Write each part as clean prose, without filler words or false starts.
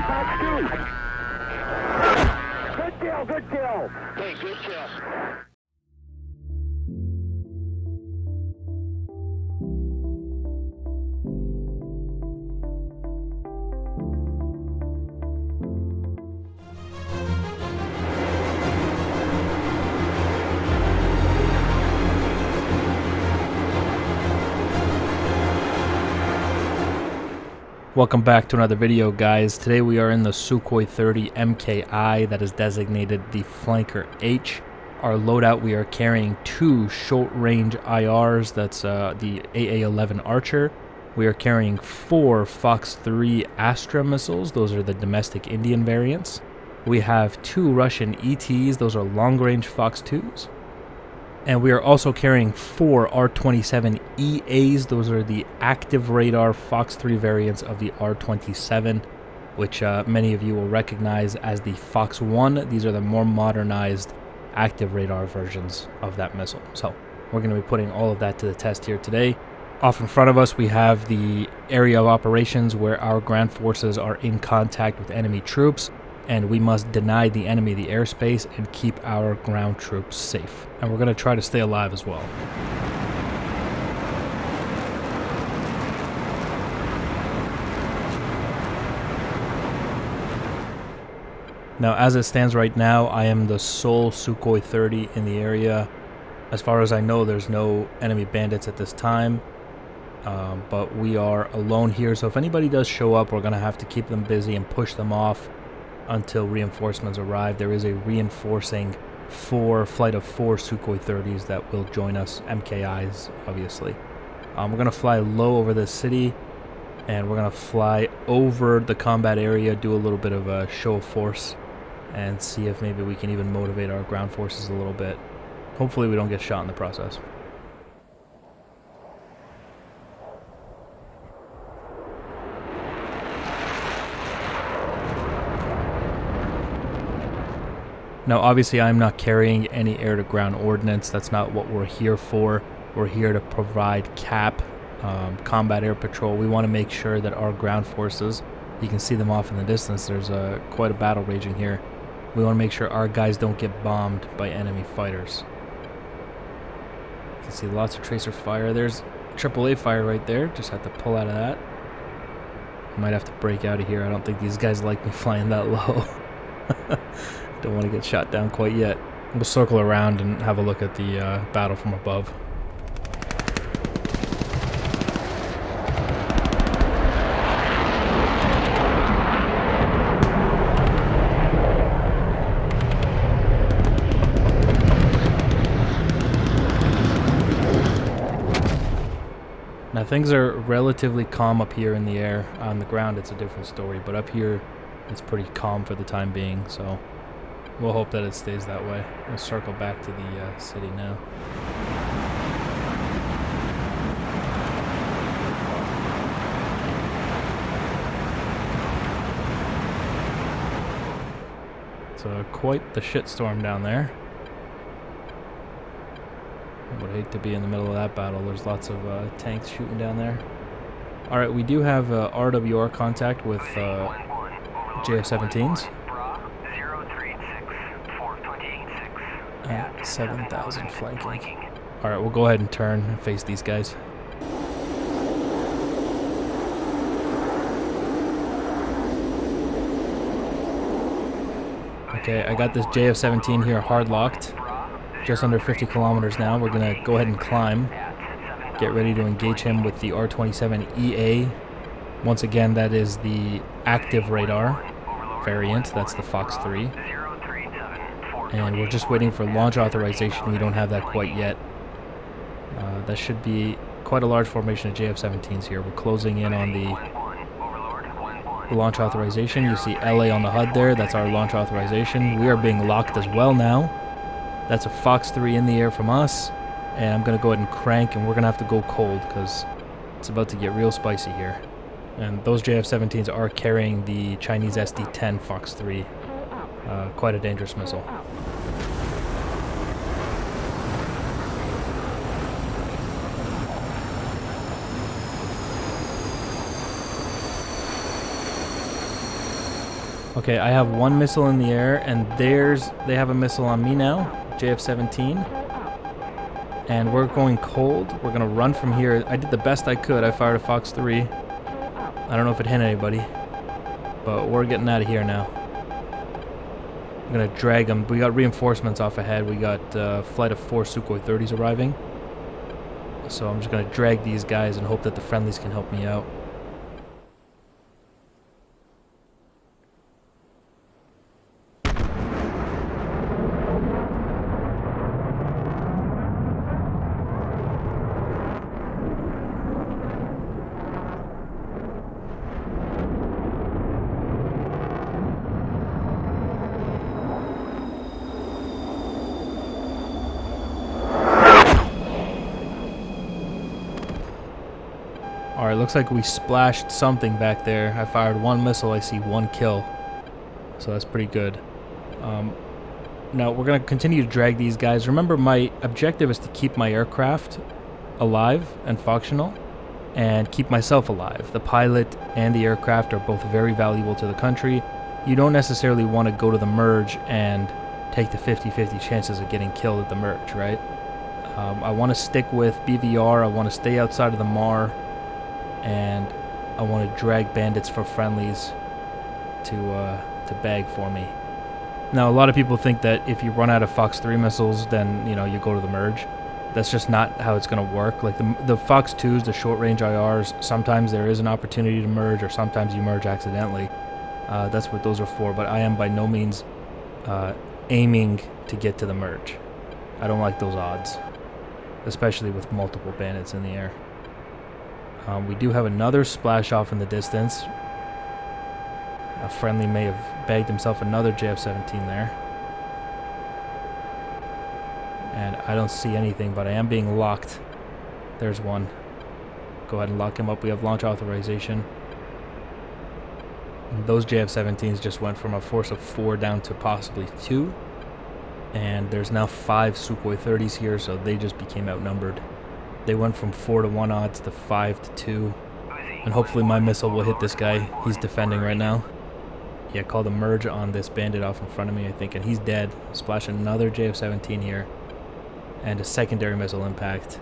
Fox 2. Good kill, good kill. Okay, good kill. Welcome back to another video, guys. Today we are in the Su-30 MKI that is designated the Flanker H. Our loadout, we are carrying two short-range IRs, that's the AA-11 Archer. We are carrying four Fox 3 Astra missiles, those are the domestic Indian variants. We have two Russian ETs, those are long-range Fox 2s. And we are also carrying four R27 EAs. Those are the active radar Fox 3 variants of the R27, which many of you will recognize as the Fox 1. These are the more modernized active radar versions of that missile. So we're going to be putting all of that to the test here today. Off in front of us, we have the area of operations where our ground forces are in contact with enemy troops, and we must deny the enemy the airspace and keep our ground troops safe. And we're going to try to stay alive as well. Now, as it stands right now, I am the sole Su-30 in the area. As far as I know, there's no enemy bandits at this time. But we are alone here, so if anybody does show up, we're going to have to keep them busy and push them off until reinforcements arrive. There is a reinforcing flight of four Su-30s that will join us, MKIs, obviously. We're going to fly low over this city, and we're going to fly over the combat area, do a little bit of a show of force, and see if maybe we can even motivate our ground forces a little bit. Hopefully we don't get shot in the process. Now, obviously, I'm not carrying any air-to-ground ordnance. That's not what we're here for. We're here to provide CAP, combat air patrol. We want to make sure that our ground forces, you can see them off in the distance, there's quite a battle raging here. We want to make sure our guys don't get bombed by enemy fighters. You can see lots of tracer fire. There's AAA fire right there. Just have to pull out of that. I might have to break out of here. I don't think these guys like me flying that low. Don't want to get shot down quite yet. We'll circle around and have a look at the battle from above. Now, things are relatively calm up here in the air. On the ground, it's a different story, but up here, it's pretty calm for the time being, so we'll hope that it stays that way. We'll circle back to the city now. So quite the shitstorm down there. I would hate to be in the middle of that battle. There's lots of tanks shooting down there. Alright, we do have RWR contact with JF-17s. At 7,000 flanking. Alright, we'll go ahead and turn and face these guys. Okay, I got this JF-17 here hard locked. Just under 50 kilometers now. We're going to go ahead and climb. Get ready to engage him with the R27 EA. Once again, that is the active radar variant. That's the Fox 3. And we're just waiting for launch authorization. We don't have that quite yet. That should be quite a large formation of JF-17s here. We're closing in on the launch authorization. You see LA on the HUD there. That's our launch authorization. We are being locked as well now. That's a Fox 3 in the air from us. And I'm going to go ahead and crank, and we're going to have to go cold because it's about to get real spicy here. And those JF-17s are carrying the Chinese SD-10 Fox 3. Quite a dangerous missile. Okay, I have one missile in the air, and they have a missile on me now, JF-17. And we're going cold. We're going to run from here. I did the best I could. I fired a Fox 3. I don't know if it hit anybody, but we're getting out of here now. I'm going to drag them. We got reinforcements off ahead. We got a flight of 4 Sukhoi 30s arriving. So I'm just going to drag these guys and hope that the friendlies can help me out. Alright, looks like we splashed something back there. I fired one missile, I see one kill. So that's pretty good. Now, we're going to continue to drag these guys. Remember, my objective is to keep my aircraft alive and functional, and keep myself alive. The pilot and the aircraft are both very valuable to the country. You don't necessarily want to go to the merge and take the 50-50 chances of getting killed at the merge, right? I want to stick with BVR. I want to stay outside of the MAR. And I want to drag bandits for friendlies to bag for me. Now, a lot of people think that if you run out of Fox 3 missiles, then, you know, you go to the merge. That's just not how it's going to work. Like the Fox 2s, the short-range IRs, sometimes there is an opportunity to merge, or sometimes you merge accidentally. That's what those are for, but I am by no means aiming to get to the merge. I don't like those odds, especially with multiple bandits in the air. We do have another splash off in the distance. A friendly may have bagged himself another JF-17 there. And I don't see anything, but I am being locked. There's one. Go ahead and lock him up. We have launch authorization. And those JF-17s just went from a force of 4 down to possibly 2. And there's now 5 Sukhoi 30s here, so they just became outnumbered. They went from 4 to 1 odds to 5 to 2. And hopefully my missile will hit this guy. He's defending right now. Yeah, called a merge on this bandit off in front of me, I think, and he's dead. Splash another JF-17 here. And a secondary missile impact.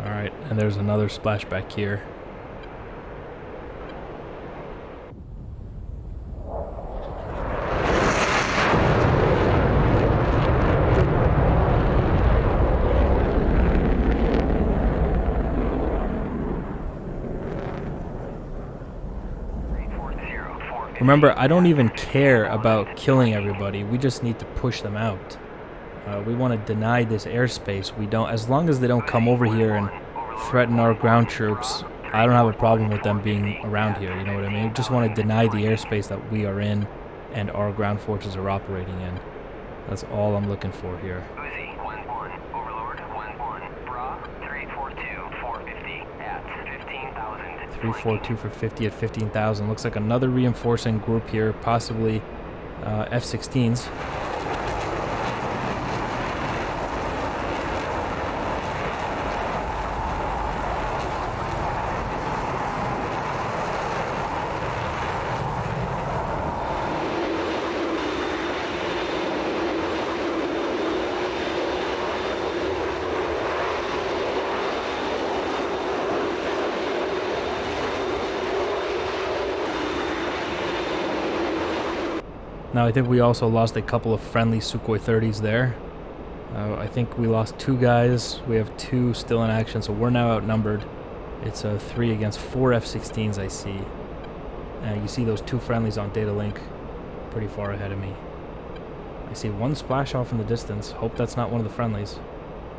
Alright, and there's another splashback here. Remember, I don't even care about killing everybody. We just need to push them out. We want to deny this airspace. We don't, as long as they don't come over here and threaten our ground troops, I don't have a problem with them being around here, you know what I mean? We just want to deny the airspace that we are in and our ground forces are operating in. That's all I'm looking for here. 342 for 50 at 15,000. Looks like another reinforcing group here, possibly F-16s. Now I think we also lost a couple of friendly Sukhoi 30s there. I think we lost 2 guys. We have 2 still in action, so we're now outnumbered. It's 3 against 4 F-16s I see. You see those 2 friendlies on data link pretty far ahead of me. I see one splash off in the distance. Hope that's not one of the friendlies.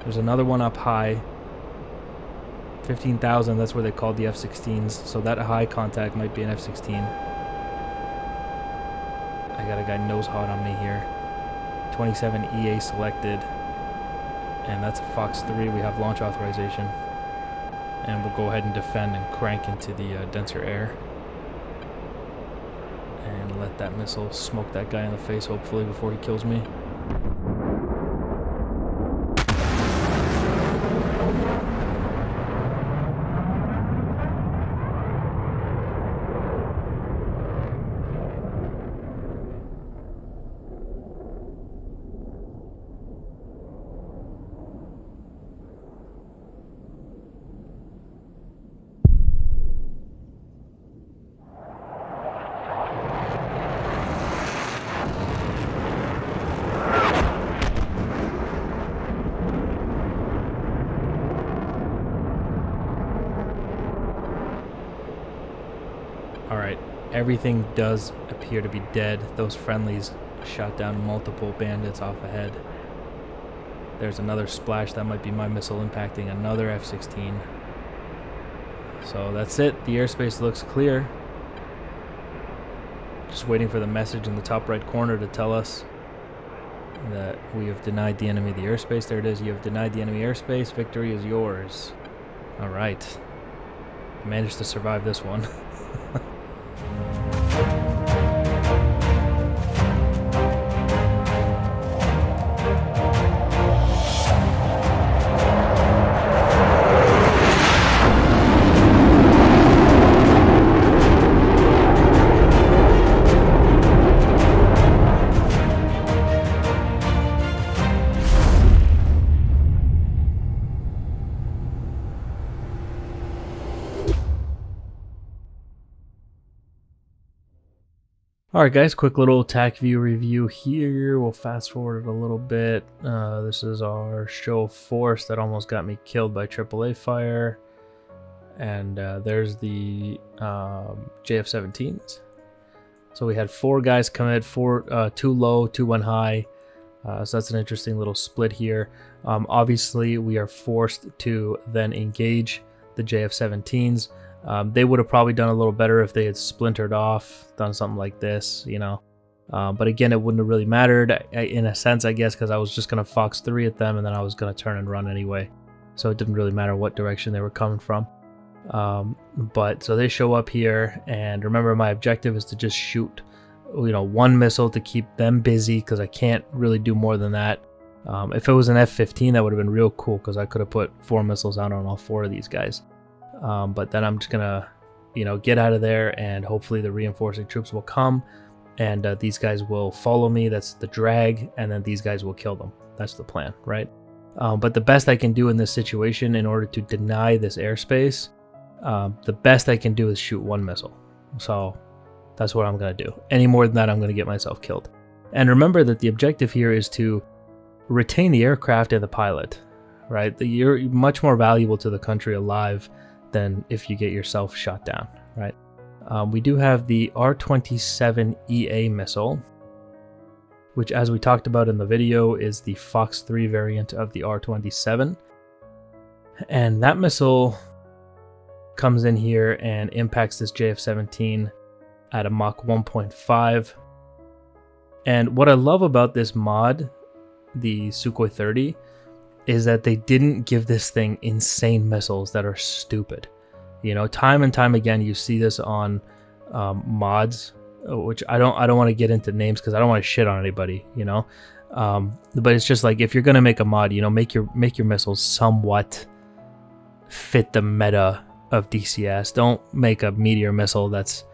There's another one up high. 15,000, that's where they called the F-16s, so that high contact might be an F-16. I got a guy nose hot on me here. 27 EA selected. And that's a Fox 3. We have launch authorization. And we'll go ahead and defend and crank into the denser air. And let that missile smoke that guy in the face, hopefully, before he kills me. Alright, everything does appear to be dead. Those friendlies shot down multiple bandits off ahead. There's another splash. That might be my missile impacting another F-16. So that's it. The airspace looks clear. Just waiting for the message in the top right corner to tell us that we have denied the enemy the airspace. There it is. You have denied the enemy airspace. Victory is yours. Alright. Managed to survive this one. Alright guys, quick little TAC view review here. We'll fast forward it a little bit. This is our show of force that almost got me killed by AAA fire. And there's the JF-17s. So we had 4 guys come in, 2 low, 2 went high. So that's an interesting little split here. Obviously, we are forced to then engage the JF-17s. They would have probably done a little better if they had splintered off, done something like this, you know. But again, it wouldn't have really mattered in a sense, I guess, because I was just going to Fox 3 at them and then I was going to turn and run anyway. So it didn't really matter what direction they were coming from. But so they show up here, and remember, my objective is to just shoot, you know, 1 missile to keep them busy because I can't really do more than that. If it was an F-15, that would have been real cool because I could have put 4 missiles out on all 4 of these guys. But then I'm just gonna, you know, get out of there, and hopefully the reinforcing troops will come, and these guys will follow me. That's the drag, and then these guys will kill them. That's the plan, right? But the best I can do in this situation, in order to deny this airspace, the best I can do is shoot 1 missile. So that's what I'm gonna do. Any more than that, I'm gonna get myself killed. And remember that the objective here is to retain the aircraft and the pilot, right? You're much more valuable to the country alive than if you get yourself shot down, right? We do have the R-27EA missile, which, as we talked about in the video, is the Fox 3 variant of the R-27. And that missile comes in here and impacts this JF-17 at a Mach 1.5. And what I love about this mod, the Su-30, is that they didn't give this thing insane missiles that are stupid. You know, time and time again, you see this on mods, which I don't want to get into names because I don't want to shit on anybody, you know. But it's just like, if you're gonna make a mod, you know, make your missiles somewhat fit the meta of DCS. Don't make a meteor missile that's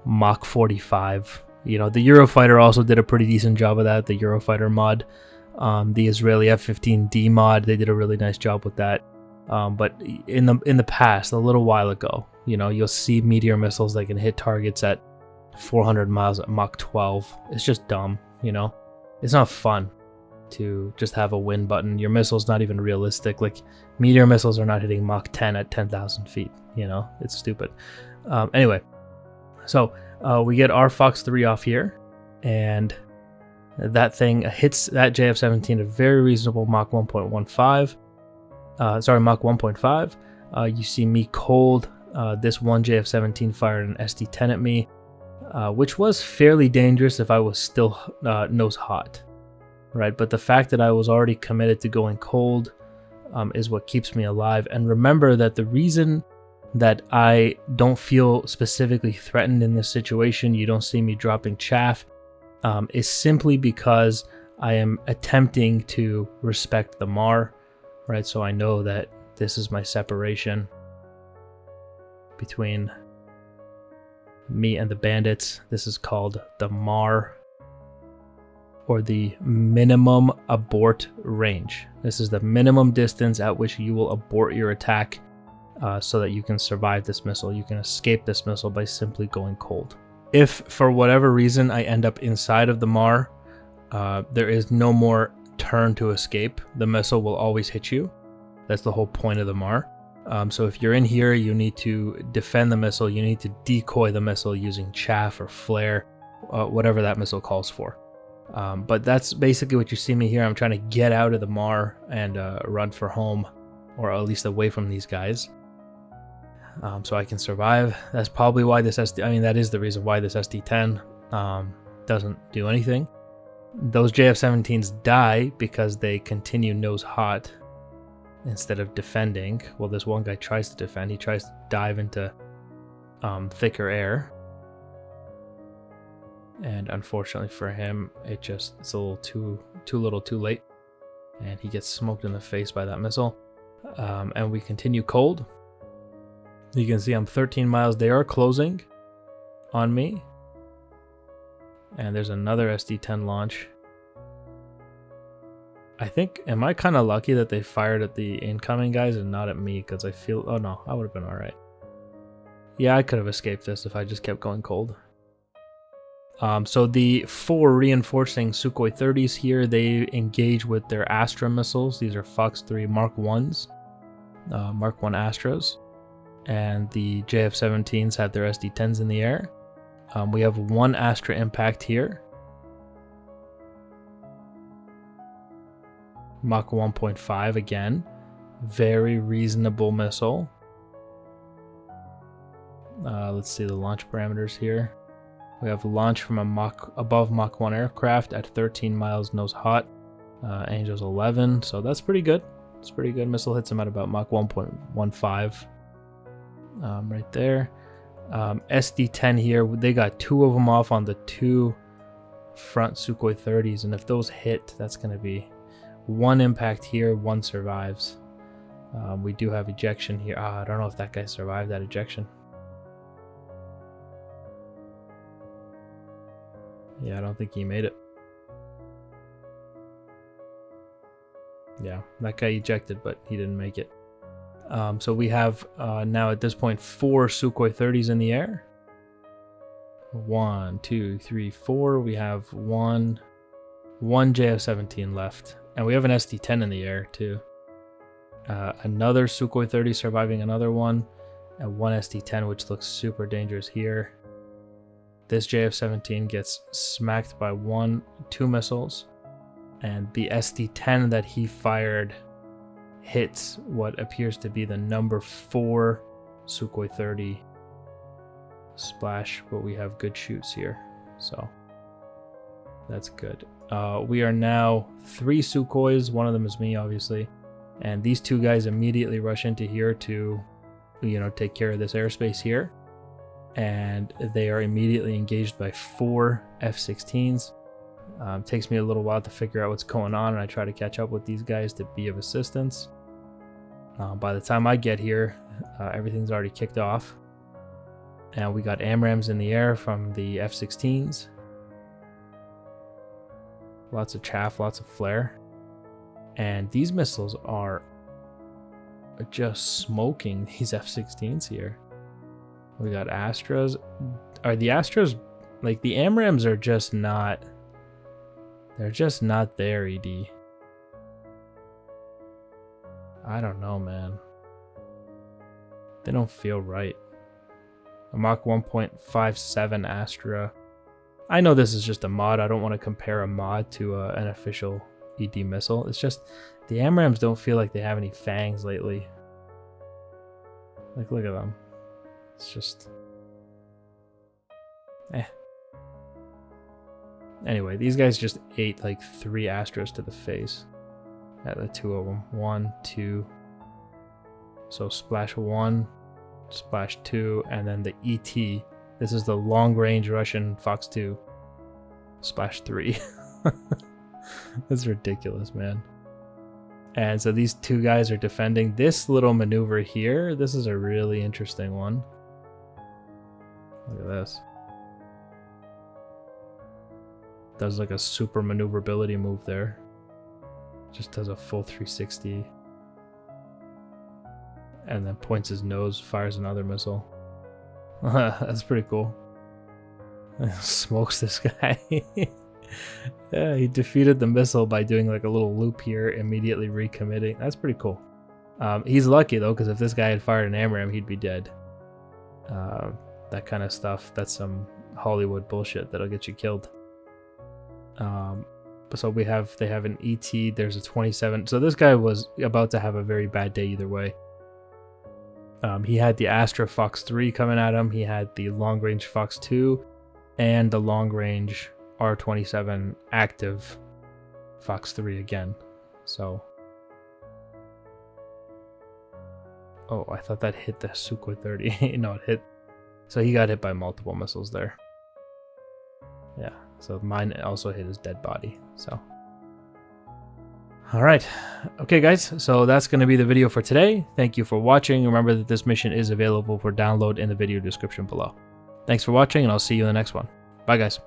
Mach 45. You know, the Eurofighter also did a pretty decent job of that. The Eurofighter mod. The Israeli F-15D mod, they did a really nice job with that. But in the past, a little while ago, you know, you'll see meteor missiles that can hit targets at 400 miles at Mach 12. It's just dumb, you know. It's not fun to just have a win button. Your missile's not even realistic. Like, meteor missiles are not hitting Mach 10 at 10,000 feet, you know. It's stupid. Anyway, so we get our Fox 3 off here, and that thing hits that JF-17 at a very reasonable Mach 1.15. Mach 1.5. You see me cold. This one JF-17 fired an SD-10 at me. which was fairly dangerous if I was still nose hot, right? But the fact that I was already committed to going cold is what keeps me alive. And remember that the reason that I don't feel specifically threatened in this situation, you don't see me dropping chaff, is simply because I am attempting to respect the MAR, right? So I know that this is my separation between me and the bandits. This is called the MAR, or the minimum abort range. This is the minimum distance at which you will abort your attack so that you can survive this missile. You can escape this missile by simply going cold. If for whatever reason I end up inside of the MAR, there is no more turn to escape. The missile will always hit you. That's the whole point of the MAR. So if you're in here, you need to defend the missile. You need to decoy the missile using chaff or flare, whatever that missile calls for. But that's basically what you see me here. I'm trying to get out of the MAR and run for home, or at least away from these guys, so I can survive. That's probably why this that is the reason why this SD10 doesn't do anything. Those JF-17s die because they continue nose hot instead of defending. Well, this one guy tries to defend. He tries to dive into thicker air. And unfortunately for him, it's a little too late. And he gets smoked in the face by that missile. And we continue cold. You can see I'm 13 miles. They are closing on me. And there's another SD10 launch. I think, am I kind of lucky that they fired at the incoming guys and not at me? Because I feel, oh no, I would have been alright. Yeah, I could have escaped this if I just kept going cold. So the 4 reinforcing Sukhoi 30s here, they engage with their Astra missiles. These are Fox 3 Mark 1s, Mark 1 Astras. And the JF-17s have their SD-10s in the air. We have 1 Astra impact here. Mach 1.5 again. Very reasonable missile. Let's see the launch parameters here. We have launch from above Mach 1 aircraft at 13 miles nose hot. Angels 11, so that's pretty good. It's pretty good. Missile hits him at about Mach 1.15. Right there. SD-10 here, they got 2 of them off on the 2 front Sukhoi 30s, and if those hit, that's going to be 1 impact here, 1 survives. We do have ejection here. I don't know if that guy survived that ejection. Yeah, I don't think he made it. Yeah, that guy ejected, but he didn't make it. So we have now at this point 4 Sukhoi 30s in the air. 1, 2, 3, 4. We have one JF-17 left. And we have an SD-10 in the air too. Another Sukhoi 30 surviving another one. And 1 SD-10, which looks super dangerous here. This JF-17 gets smacked by 2 missiles. And the SD-10 that he fired hits what appears to be the number 4 Sukhoi 30 splash, but we have good shoots here, so that's good. We are now 3 Sukhois, one of them is me obviously, and these 2 guys immediately rush into here to, take care of this airspace here, and they are immediately engaged by 4 F-16s. Takes me a little while to figure out what's going on, and I try to catch up with these guys to be of assistance. By the time I get here, everything's already kicked off. And we got AMRAAMs in the air from the F-16s. Lots of chaff, lots of flare. And these missiles are just smoking these F-16s here. We got Astras. Are the Astras, like the AMRAAMs are just not... They're just not there, ED. I don't know, man. They don't feel right. A Mach 1.57 Astra. I know this is just a mod. I don't want to compare a mod to an official ED missile. It's just the AMRAAMs don't feel like they have any fangs lately. Like, look at them. It's just... Anyway, these guys just ate like 3 Astros to the face. At the 2 of them. 1, 2. So splash 1, splash 2, and then the ET. This is the long-range Russian Fox 2. Splash 3. That's ridiculous, man. And so these 2 guys are defending this little maneuver here. This is a really interesting one. Look at this. Does like a super maneuverability move there. Just does a full 360. And then points his nose, fires another missile. That's pretty cool. Smokes this guy. Yeah, he defeated the missile by doing like a little loop here, immediately recommitting. That's pretty cool. He's lucky though, because if this guy had fired an AMRAAM, he'd be dead. That kind of stuff, that's some Hollywood bullshit that'll get you killed. So they have an ET, there's a 27. So this guy was about to have a very bad day either way. He had the Astra Fox 3 coming at him, he had the long-range Fox 2, and the long-range R27 active Fox 3 again. So... Oh, I thought that hit the Su-30. No, it hit... So he got hit by multiple missiles there. Yeah, so mine also hit his dead body, so... Alright, okay guys, so that's going to be the video for today. Thank you for watching. Remember that this mission is available for download in the video description below. Thanks for watching, and I'll see you in the next one. Bye guys.